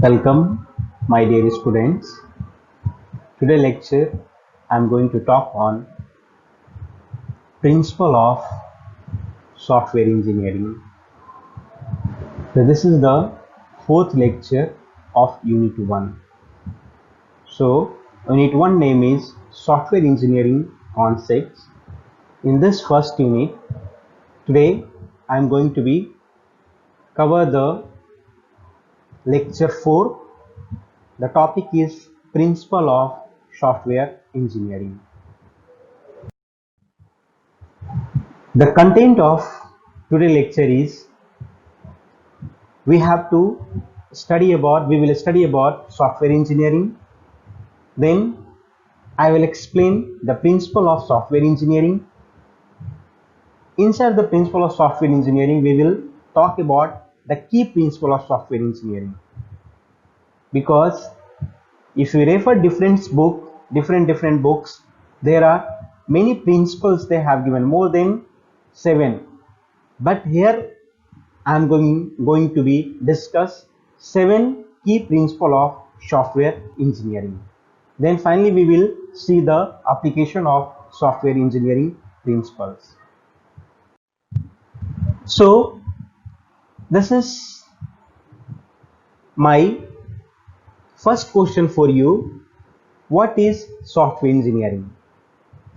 Welcome, my dear students. Today lecture I am going to talk on principle of software engineering. So this is the fourth lecture of Unit 1. So Unit 1 name is Software Engineering Concepts. In this first unit, today I am going to cover the lecture 4. The topic is Principle of Software Engineering. The content of today's lecture is we will study about software engineering. Then I will explain the principle of software engineering. Inside the principle of software engineering, we will talk about the key principle of software engineering. Because if you refer different books, there are many principles they have given, more than 7. But here I am going to discuss 7 key principles of software engineering. Then finally we will see the application of software engineering principles. So this is my first question for you. What is software engineering?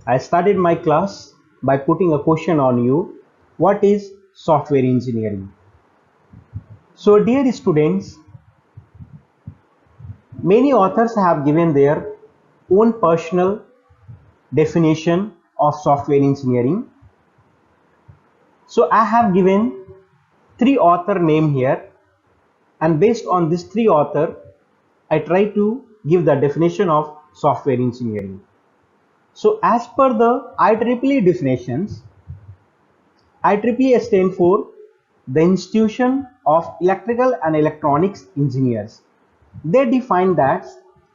I started my class by putting a question on you. What is software engineering? So dear students, many authors have given their own personal definition of software engineering. So I have given 3 author name here, and based on this 3 author, I try to give the definition of software engineering. So as per the IEEE definitions, IEEE stands for the Institution of Electrical and Electronics Engineers. They define that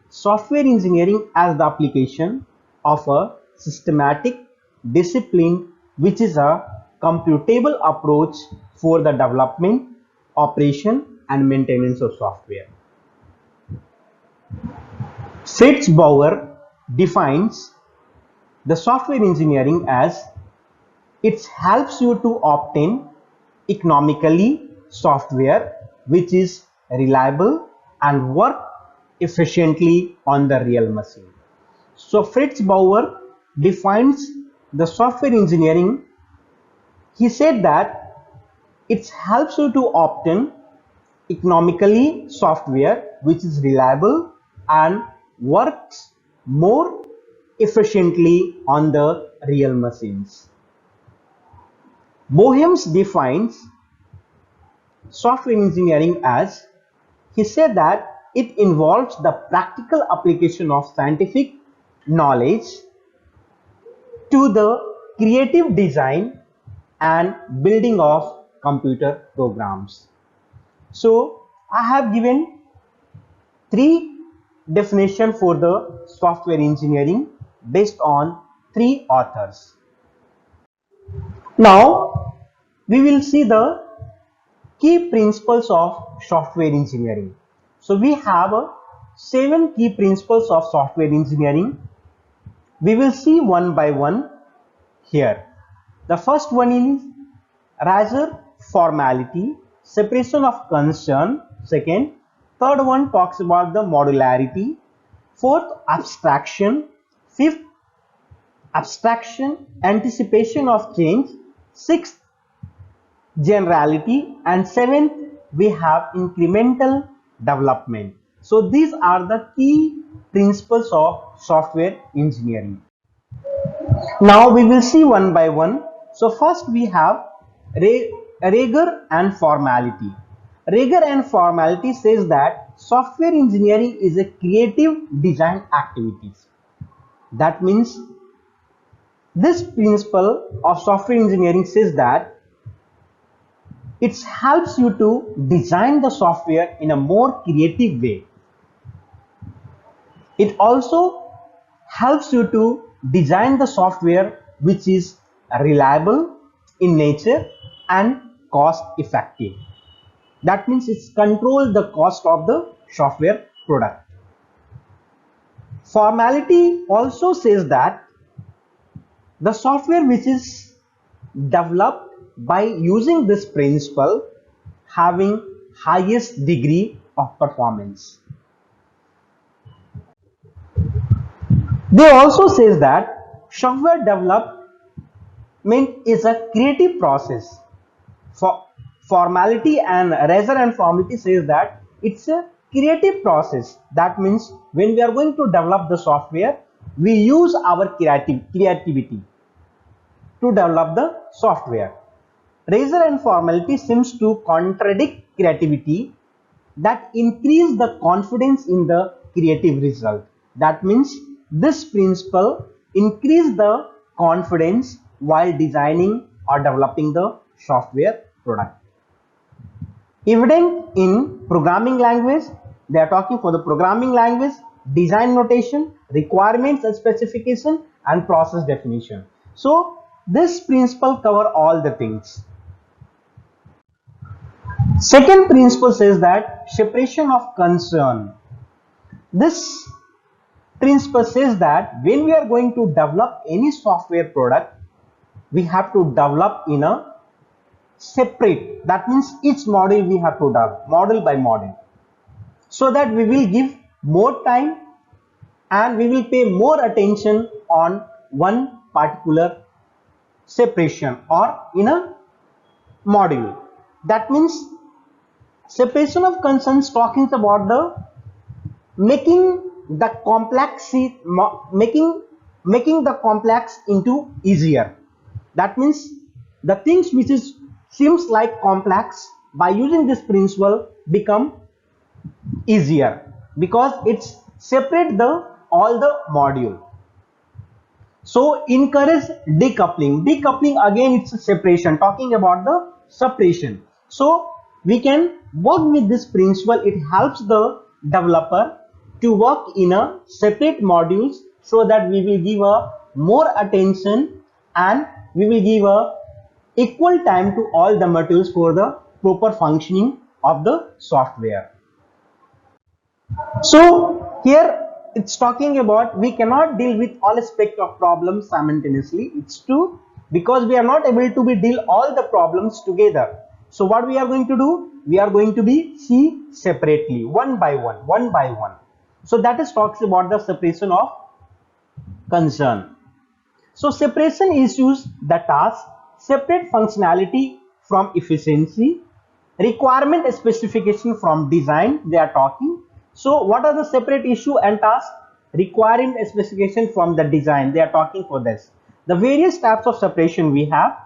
software engineering as the application of a systematic discipline which is a computable approach for the development, operation and maintenance of software. Fritz Bauer defines the software engineering as it helps you to obtain economically software which is reliable and work efficiently on the real machine. So Fritz Bauer defines the software engineering. He said that it helps you to obtain economically software which is reliable and works more efficiently on the real machines. Boehme defines software engineering as, he said that it involves the practical application of scientific knowledge to the creative design and building of computer programs. So I have given 3 definitions for the software engineering based on 3 authors. Now we will see the key principles of software engineering. So we have 7 key principles of software engineering. We will see one by one here. The first one is Rigor, formality, separation of concern. Second, third one talks about the modularity. Fourth, abstraction. Fifth, abstraction, anticipation of change. Sixth, generality. And seventh, we have incremental development. So these are the key principles of software engineering. Now we will see one by one. So first we have rigor and formality. Rigor and formality says that software engineering is a creative design activities. That means this principle of software engineering says that it helps you to design the software in a more creative way. It also helps you to design the software which is reliable in nature and cost effective. That means it's control the cost of the software product. Formality also says that the software which is developed by using this principle having highest degree of performance. They also says that software development is a creative process. For formality and Rigor and Formality says that it's a creative process. That means when we are going to develop the software, we use our creativity to develop the software. Rigor and Formality seems to contradict creativity that increase the confidence in the creative result. That means this principle increase the confidence while designing or developing the software product. Evident in programming language, they are talking for the programming language, design notation, requirements and specification, and process definition. So this principle cover all the things. Second principle says that separation of concern. This principle says that when we are going to develop any software product, we have to develop in a separate. That means each module we have to develop model by model, so that we will give more time and we will pay more attention on one particular separation or in a module. That means separation of concerns talking about the making the complex into easier. That means the things which seems like complex, by using this principle become easier because it's separate all the module. So encourage decoupling. Decoupling again, it's a separation, talking about the separation. So we can work with this principle. It helps the developer to work in a separate modules, so that we will give a more attention and we will give a equal time to all the modules for the proper functioning of the software. So here it's talking about we cannot deal with all aspects of problems simultaneously. It's true, because we are not able to deal all the problems together. So what we are going to do, we are going to see separately, one by one. So that is talks about the separation of concern. So separation issues the task, separate functionality from efficiency, requirement specification from design they are talking. So what are the separate issue and task? Requiring a specification from the design, they are talking for this. The various types of separation we have,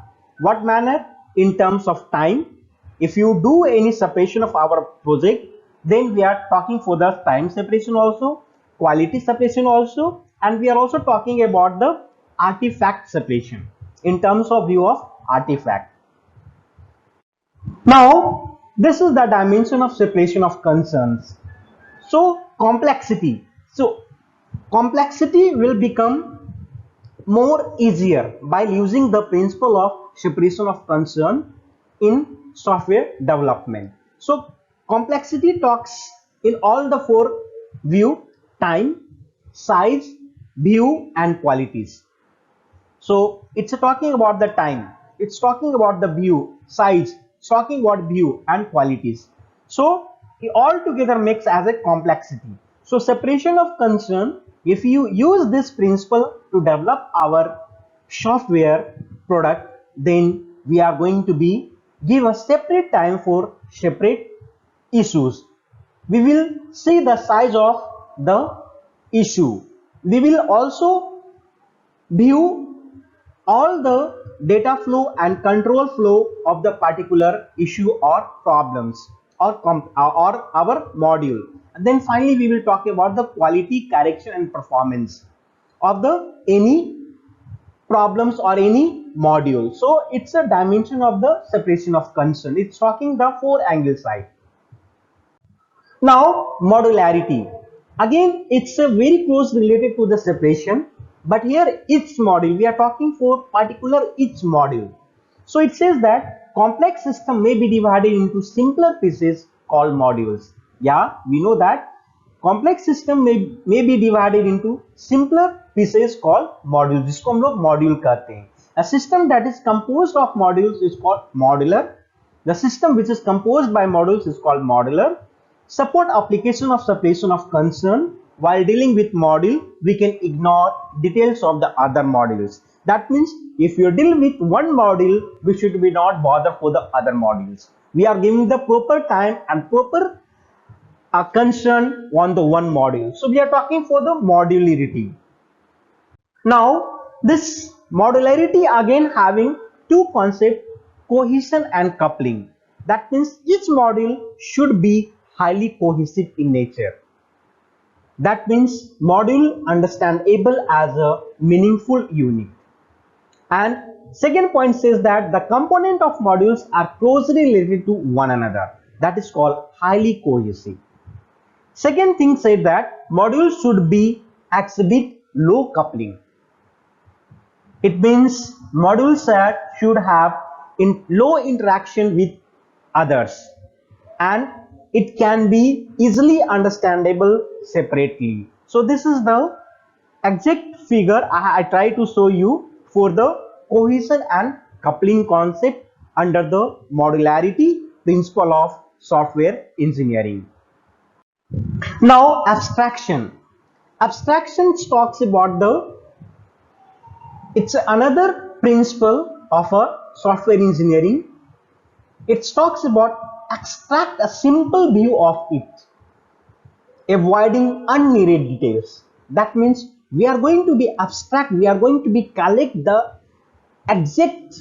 what manner? In terms of time. If you do any separation of our project, then we are talking for the time separation also, quality separation also, and we are also talking about the artifact separation in terms of view of artifact. Now this is the dimension of separation of concerns. So complexity. So complexity will become more easier by using the principle of separation of concern in software development. So complexity talks in all the four view: time, size, view, and qualities. So it's talking about the time, it's talking about the view, size, it's talking about view and qualities. So it all together makes as a complexity. So separation of concern, if you use this principle to develop our software product, then we are going to give a separate time for separate issues. We will see the size of the issue. We will also view all the data flow and control flow of the particular issue or problems or our module. And then finally we will talk about the quality, correction and performance of the any problems or any module. So it's a dimension of the separation of concern. It's talking the four angle side. Now modularity, again it's a very close related to the separation, but here each module we are talking for particular each module. So it says that complex system may be divided into simpler pieces called modules. Yeah, we know that complex system may be divided into simpler pieces called modules. जिसको हम लोग module कहते हैं. A system that is composed of modules is called modular. The system which is composed by modules is called modular. Support application of separation of concern. While dealing with module, we can ignore details of the other modules. That means if you deal with one module, we should be not bother for the other modules. We are giving the proper time and proper concern on the one module. So we are talking for the modularity. Now this modularity again having two concepts, cohesion and coupling. That means each module should be highly cohesive in nature. That means module understandable as a meaningful unit. And second point says that the component of modules are closely related to one another. That is called highly cohesive. Second thing said that modules should be exhibit low coupling. It means modules should have low interaction with others and it can be easily understandable separately. So this is the exact figure I try to show you for the cohesion and coupling concept under the modularity principle of software engineering. Now abstraction. Abstraction talks about it's another principle of a software engineering. It talks about extract a simple view of it, avoiding unneeded details. That means we are going to be abstract, we are going to be collect the exact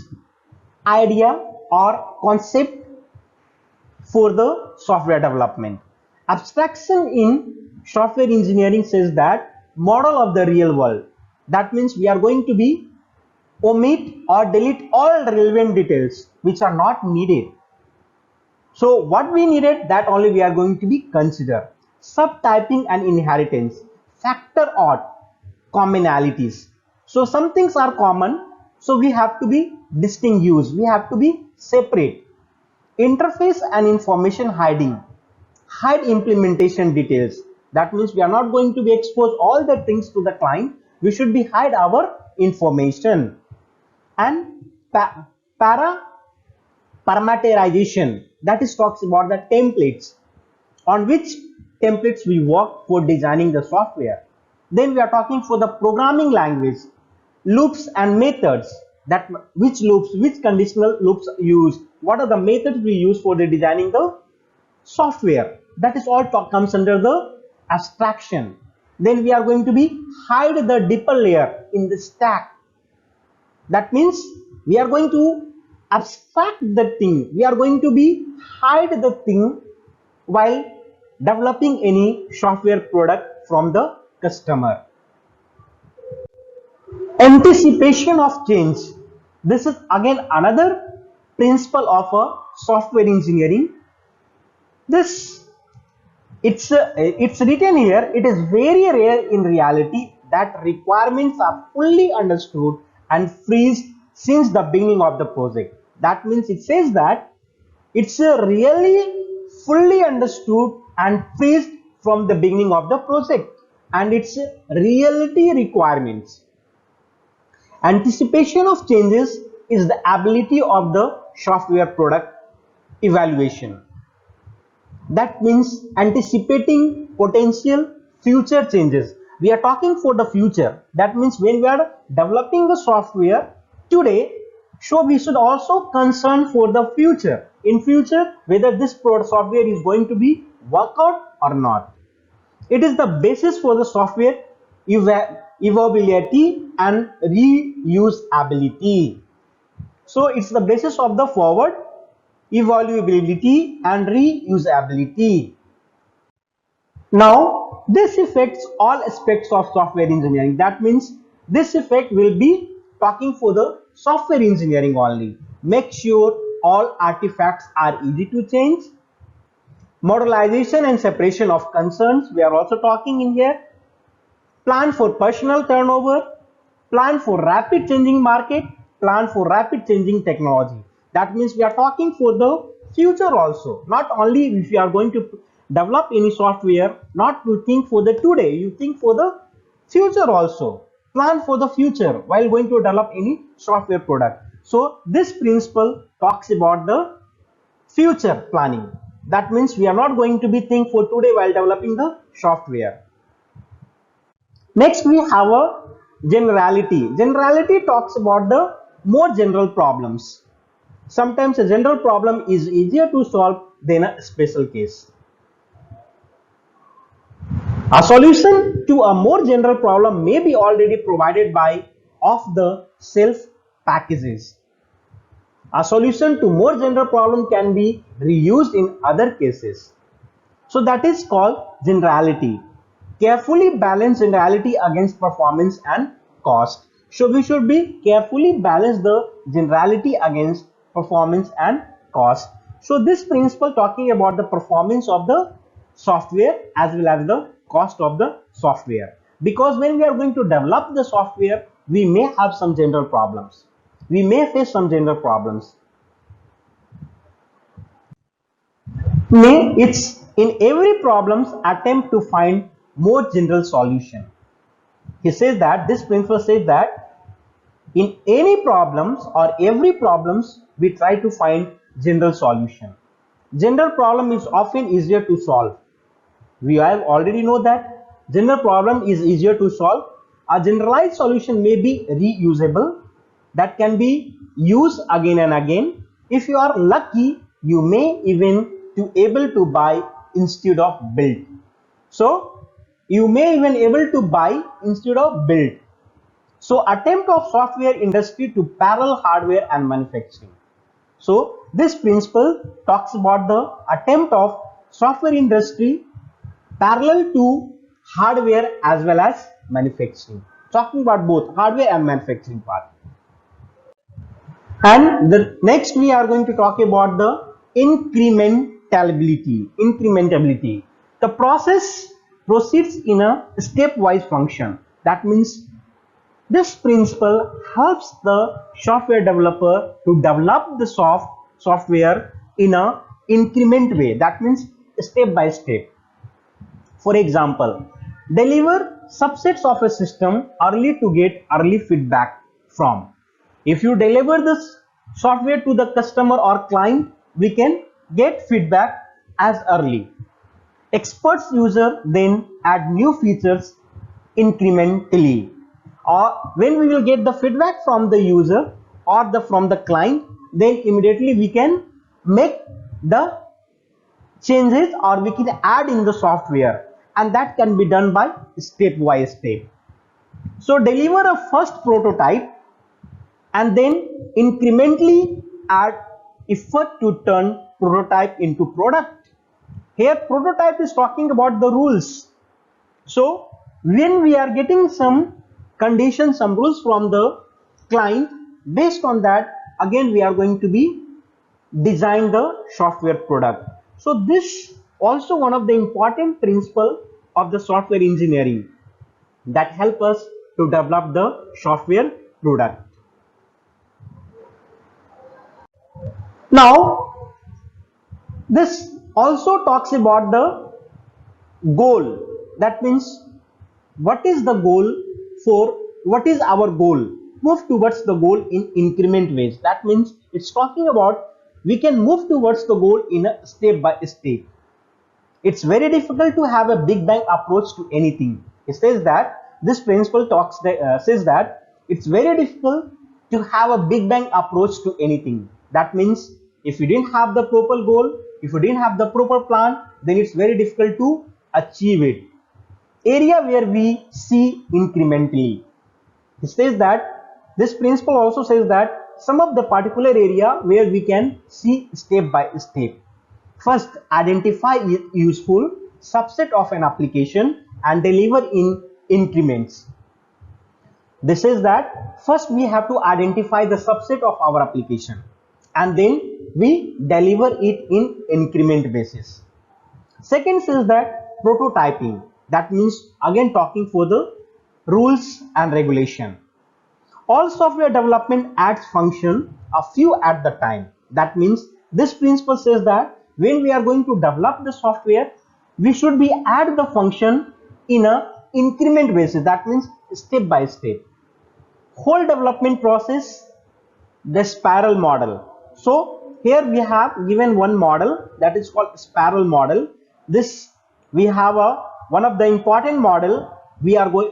idea or concept for the software development. Abstraction in software engineering says that model of the real world. That means we are going to be omit or delete all relevant details which are not needed. So what we needed, that only we are going to be consider. Subtyping and inheritance, factor odd, commonalities. So some things are common, so we have to be distinguished, we have to be separate. Interface and information hiding, hide implementation details. That means we are not going to be expose all the things to the client, we should be hide our information. And parameterization, that is talks about the templates, on which templates we work for designing the software. Then we are talking for the programming language, loops and methods, that which loops, which conditional loops used, what are the methods we use for the designing the software. That is all comes under the abstraction. Then we are going to be hide the deeper layer in the stack. That means we are going to abstract the thing, we are going to be hide the thing while developing any software product from the customer. Anticipation of change, this is again another principle of a software engineering. This it's written here, it is very rare in reality that requirements are fully understood and freezed since the beginning of the project. That means it says that it's really fully understood and freezed from the beginning of the project, and it's reality requirements. Anticipation of changes is the ability of the software product evaluation. That means anticipating potential future changes. We are talking for the future. That means when we are developing the software today, so we should also concern for the future. In future, whether this software is going to be work out or not. It is the basis for the software evaluability and reusability. So it's the basis of the forward evaluability and reusability. Now this affects all aspects of software engineering. That means this effect will be talking for the software engineering only. Make sure all artifacts are easy to change. Modularization and separation of concerns, we are also talking in here. Plan for personal turnover, plan for rapid changing market, plan for rapid changing technology. That means we are talking for the future also, not only if we are going to develop any software not to think for the today, you think for the future also. Plan for the future while going to develop any software product. So this principle talks about the future planning. That means we are not going to be think for today while developing the software. Next we have a generality. Generality talks about the more general problems. Sometimes a general problem is easier to solve than a special case. A solution to a more general problem may be already provided by off-the-shelf packages. A solution to more general problem can be reused in other cases. So that is called generality. Carefully balance generality against performance and cost. So we should be carefully balance the generality against performance and cost. So this principle talking about the performance of the software as well as the cost of the software. Because when we are going to develop the software, we may have some general problems. We may face some general problems. It's in every problems attempt to find more general solution. He says that this principle says that in any problems or every problems we try to find general solution. General problem is often easier to solve. We have already know that general problem is easier to solve. A generalized solution may be reusable, that can be used again and again. If you are lucky, you may even to able to buy instead of build. So you may even able to buy instead of build. So attempt of software industry to parallel hardware and manufacturing. So this principle talks about the attempt of software industry parallel to hardware as well as manufacturing. Talking about both hardware and manufacturing part. And the next we are going to talk about the incrementality. Incrementability. The process proceeds in a stepwise function. That means this principle helps the software developer to develop the software in a increment way. That means step by step. For example, deliver subsets of a system early to get early feedback from. If you deliver this software to the customer or client, we can get feedback as early. Experts user then add new features incrementally. Or when we will get the feedback from the user or from the client, then immediately we can make the changes or we can add in the software, and that can be done by step by step. So deliver a first prototype and then incrementally add effort to turn prototype into product. Here prototype is talking about the rules. So when we are getting some conditions, some rules from the client, based on that again we are going to be design the software product. So this also one of the important principle of the software engineering that help us to develop the software product. Now this also talks about the goal. That means what is the goal for, what is our goal? Move towards the goal in increment ways. That means it's talking about we can move towards the goal in a step by step. It's very difficult to have a big bang approach to anything. It says that this principle says that it's very difficult to have a big bang approach to anything. That means if you didn't have the proper goal, if you didn't have the proper plan, then it's very difficult to achieve it. Area where we see incrementally. It says that this principle also says that some of the particular area where we can see step by step. First, identify useful subset of an application and deliver in increments. This is that first we have to identify the subset of our application and then we deliver it in increment basis. Second is that prototyping. That means again talking for the rules and regulation. All software development adds function, a few at the time. That means this principle says that when we are going to develop the software, we should be add the function in a increment basis. That means step by step. Whole development process, the spiral model. So here we have given one model that is called spiral model. This we have a one of the important model we are going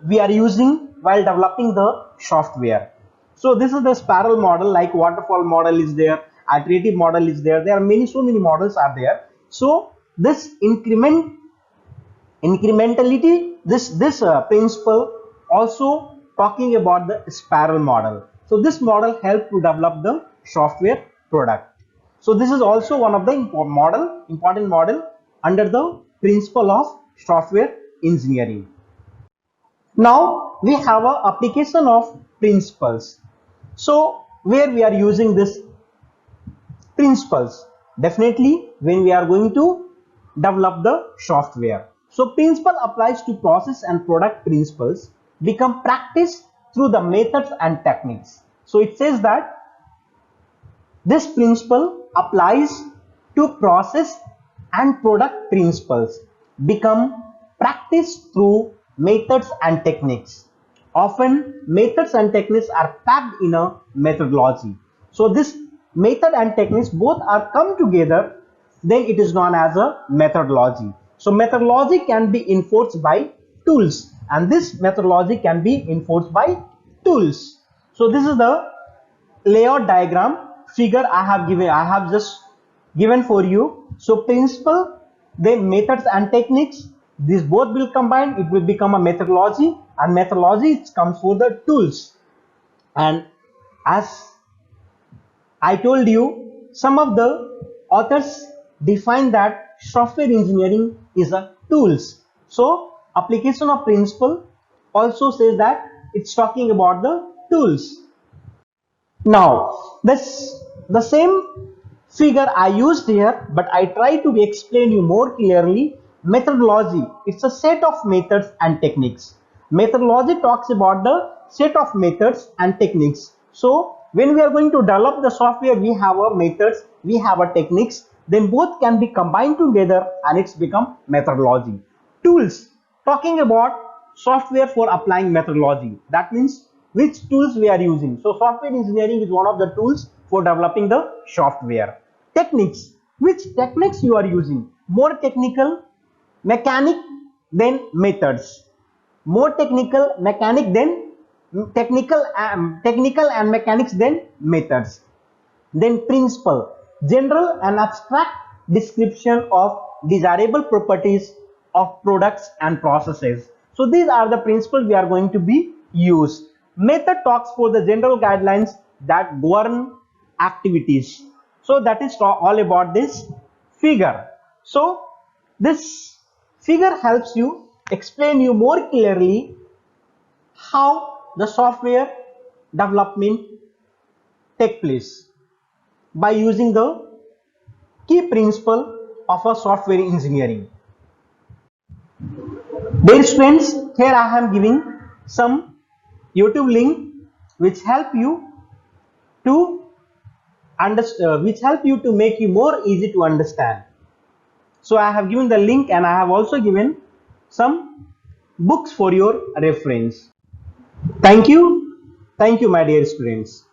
we are using while developing the software. So this is the spiral model, like waterfall model is there, iterative model is there. There are so many models are there. So this incrementality, this principle also talking about the spiral model. So this model help to develop the software product. So this is also one of the important model under the principle of software engineering. Now we have a application of principles. So where we are using this principles? Definitely when we are going to develop the software. So principle applies to process and product principles become practice through the methods and techniques. So it says that this principle applies to process and product principles become practice through methods and techniques. Often methods and techniques are packed in a methodology. So this method and techniques both are come together, then it is known as a methodology. So methodology can be enforced by tools, and this methodology can be enforced by tools. So this is the layout diagram figure I have just given for you. So principle, then methods and techniques, these both will combine, it will become a methodology, and methodology comes for the tools. And as I told you, some of the authors define that software engineering is a tools. So application of principle also says that it's talking about the tools. Now the same figure I used here, but I try to explain you more clearly. Methodology, it's a set of methods and techniques. Methodology talks about the set of methods and techniques. So when we are going to develop the software, we have a methods, we have a techniques, then both can be combined together and it's become methodology. Tools, talking about software for applying methodology. That means which tools we are using. So software engineering is one of the tools for developing the software. Techniques, which techniques you are using. More technical, mechanic, then methods. More technical, mechanic, then technical and mechanics, then methods. Then principle, general and abstract description of desirable properties of products and processes. So these are the principles we are going to be used. Method talks for the general guidelines that govern activities. So that is all about this figure. So this figure helps you explain you more clearly how the software development take place by using the key principle of a software engineering. Dear students, here I am giving some YouTube link which help you to understand, which help you to make you more easy to understand. So I have given the link, and I have also given some books for your reference. Thank you my dear students.